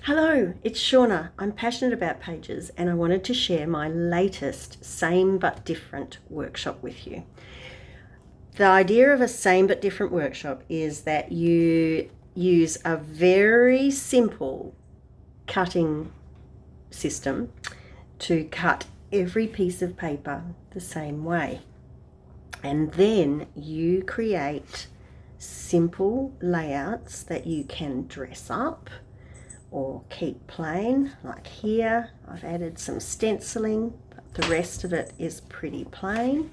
Hello, it's Shauna. I'm passionate about pages and I wanted to share my latest same but different workshop with you. The idea of a same but different workshop is that you use a very simple cutting system to cut every piece of paper the same way. And then you create simple layouts that you can dress up or keep plain. Like here, I've added some stenciling, but the rest of it is pretty plain.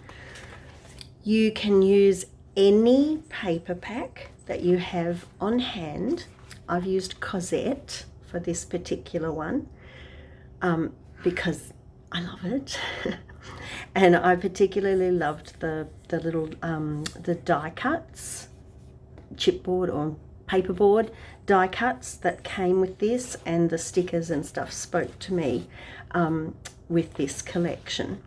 You can use any paper pack that you have on hand. I've used Cosette for this particular one because I love it. And I particularly loved the little the die cuts, chipboard or paperboard die cuts that came with this, and the stickers and stuff spoke to me with this collection.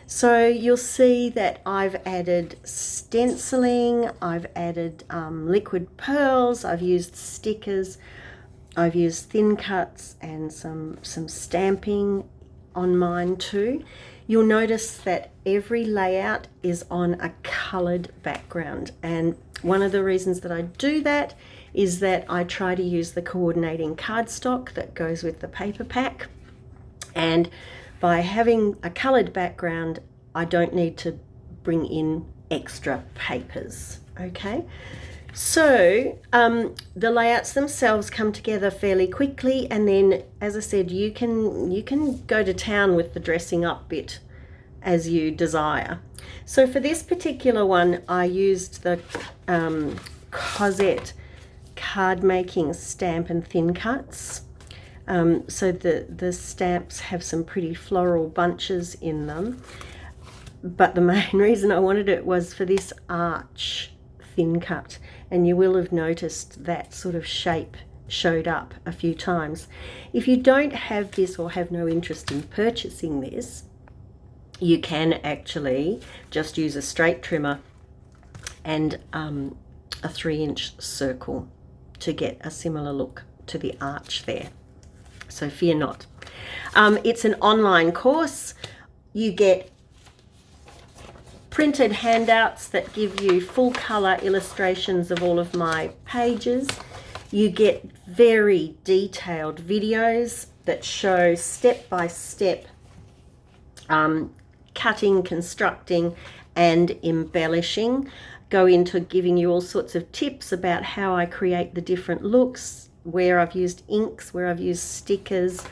So you'll see that I've added stenciling, I've added liquid pearls, I've used stickers, I've used thin cuts and some stamping on mine too. You'll notice that every layout is on a coloured background, and one of the reasons that I do that is that I try to use the coordinating cardstock that goes with the paper pack, and by having a coloured background I don't need to bring in extra papers. Okay, so the layouts themselves come together fairly quickly, and then, as I said, you can go to town with the dressing up bit as you desire. So for this particular one I used the Cosette card making stamp and thin cuts. So the stamps have some pretty floral bunches in them, but the main reason I wanted it was for this arch thin cut, and you will have noticed that sort of shape showed up a few times. If you don't have this or have no interest in purchasing this, you can actually just use a straight trimmer and a 3-inch circle to get a similar look to the arch there. So fear not. It's an online course. You get printed handouts that give you full color illustrations of all of my pages. You get very detailed videos that show step by step cutting, constructing and embellishing. Go into giving you all sorts of tips about how I create the different looks, where I've used inks, where I've used stickers,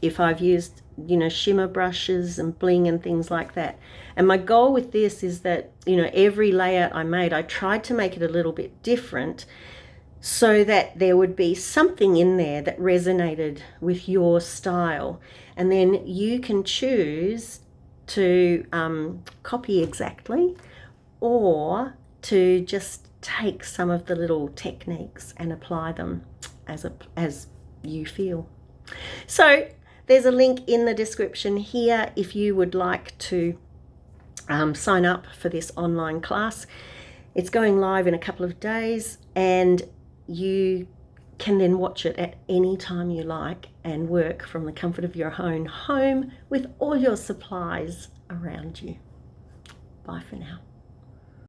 if I've used, shimmer brushes and bling and things like that. And my goal with this is that, every layout I made, I tried to make it a little bit different so that there would be something in there that resonated with your style. And then you can choose to copy exactly, or to just take some of the little techniques and apply them as you feel. So there's a link in the description here if you would like to sign up for this online class. It's going live in a couple of days, and you can then watch it at any time you like and work from the comfort of your own home with all your supplies around you. Bye for now.